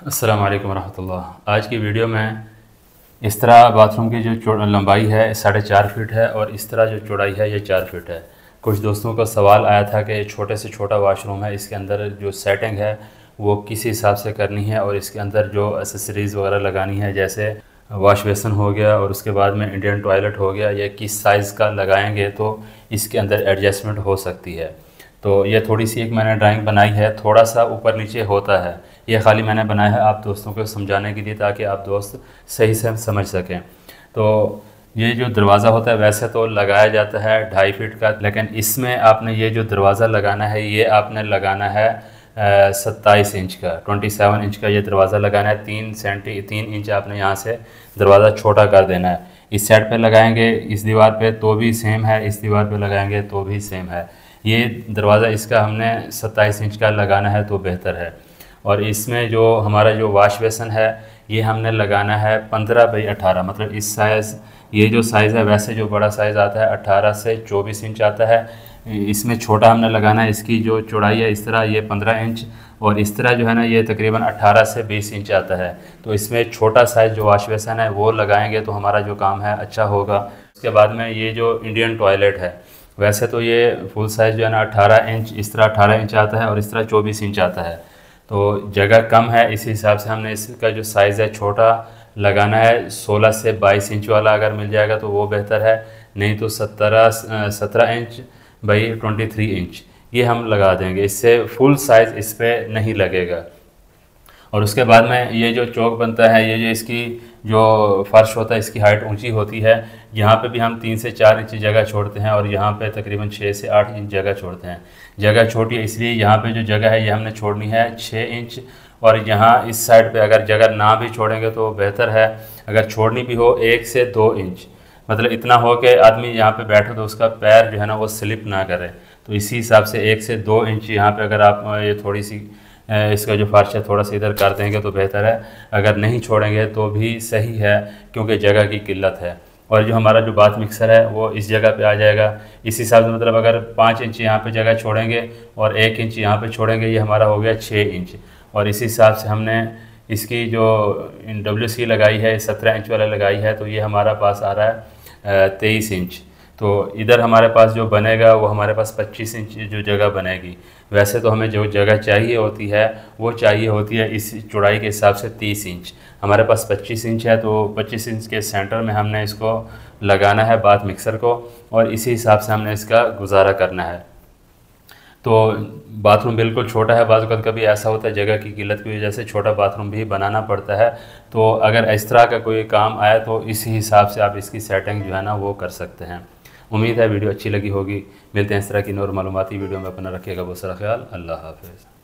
अस्सलाम वालेकुम रहमतुल्लाह। आज की वीडियो में इस तरह बाथरूम की जो लंबाई है 4.5 फीट है और इस तरह जो चौड़ाई है ये 4 फीट है। कुछ दोस्तों का सवाल आया था कि छोटे से छोटा वाशरूम है, इसके अंदर जो सेटिंग है वो किस हिसाब से करनी है और इसके अंदर जो एसेसरीज़ वगैरह लगानी है, जैसे वाश बेसन हो गया और उसके बाद में इंडियन टॉयलेट हो गया, ये किस साइज़ का लगाएंगे तो इसके अंदर एडजस्टमेंट हो सकती है। तो ये थोड़ी सी एक मैंने ड्राइंग बनाई है, थोड़ा सा ऊपर नीचे होता है, ये खाली मैंने बनाया है आप दोस्तों को समझाने के लिए ताकि आप दोस्त सही से समझ सकें। तो ये जो दरवाज़ा होता है वैसे तो लगाया जाता है 2.5 फीट का, लेकिन इसमें आपने ये जो दरवाज़ा लगाना है ये आपने लगाना है 27 इंच का, 27 इंच का ये दरवाज़ा लगाना है। 3 इंच आपने यहाँ से दरवाज़ा छोटा कर देना है। इस साइड पे लगाएंगे इस दीवार पे तो भी सेम है, इस दीवार पे लगाएंगे तो भी सेम है। ये दरवाज़ा इसका हमने 27 इंच का लगाना है तो बेहतर है। और इसमें जो हमारा जो वाश बेसन है ये हमने लगाना है 15x18, मतलब इस साइज़, ये जो साइज़ है वैसे जो बड़ा साइज़ आता है 18 से 24 इंच आता है। इसमें छोटा हमने लगाना है, इसकी जो चौड़ाई है इस तरह ये 15 इंच और इस तरह जो है ना ये तकरीबन 18 से 20 इंच आता है। तो इसमें छोटा साइज़ जो वाश बेसन है वो लगाएंगे तो हमारा जो काम है अच्छा होगा। उसके बाद में ये जो इंडियन टॉयलेट है वैसे तो ये फुल साइज़ जो है ना 18 इंच, इस तरह 18 इंच आता है और इस तरह 24 इंच आता है। तो जगह कम है, इसी हिसाब से हमने इसका जो साइज़ है छोटा लगाना है। 16 से 22 इंच वाला अगर मिल जाएगा तो वो बेहतर है, नहीं तो 17 इंच बाई 23 इंच ये हम लगा देंगे, इससे फुल साइज़ इस पर नहीं लगेगा। और उसके बाद में ये जो चौक बनता है, ये जो इसकी जो फर्श होता है इसकी हाइट ऊंची होती है, यहाँ पे भी हम 3 से 4 इंच जगह छोड़ते हैं और यहाँ पे तकरीबन 6 से 8 इंच जगह छोड़ते हैं। जगह छोटी है इसलिए यहाँ पे जो जगह है ये हमने छोड़नी है 6 इंच। और यहाँ इस साइड पे अगर जगह ना भी छोड़ेंगे तो बेहतर है, अगर छोड़नी भी हो 1 से 2 इंच, मतलब इतना हो कि आदमी यहाँ पे बैठे तो उसका पैर जो है ना वो स्लिप ना करे। तो इसी हिसाब से 1 से 2 इंच यहाँ पे अगर आप ये थोड़ी सी इसका जो फर्श है थोड़ा सा इधर कर देंगे तो बेहतर है, अगर नहीं छोड़ेंगे तो भी सही है क्योंकि जगह की किल्लत है। और जो हमारा जो बाथ मिक्सर है वो इस जगह पे आ जाएगा। इस हिसाब से मतलब अगर 5 इंच यहाँ पे जगह छोड़ेंगे और 1 इंच यहाँ पे छोड़ेंगे, ये हमारा हो गया 6 इंच। और इसी हिसाब से हमने इसकी जो WC लगाई है 17 इंच वाला लगाई है, तो ये हमारा पास आ रहा है 23 इंच। तो इधर हमारे पास जो बनेगा वो हमारे पास 25 इंच जो जगह बनेगी। वैसे तो हमें जो जगह चाहिए होती है वो चाहिए होती है इस चौड़ाई के हिसाब से 30 इंच, हमारे पास 25 इंच है। तो 25 इंच के सेंटर में हमने इसको लगाना है बाथ मिक्सर को और इसी हिसाब से हमने इसका गुजारा करना है। तो बाथरूम बिल्कुल छोटा है, बाज़ वक़्त कभी ऐसा होता है जगह की किल्लत की वजह से छोटा बाथरूम भी बनाना पड़ता है। तो अगर इस तरह का कोई काम आए तो इसी हिसाब से आप इसकी सेटिंग जो है ना वो कर सकते हैं। उम्मीद है वीडियो अच्छी लगी होगी। मिलते हैं इस तरह की और मालूमाती वीडियो में, अपना रखिएगा बहुत सारा ख्याल। अल्लाह हाफ़िज़।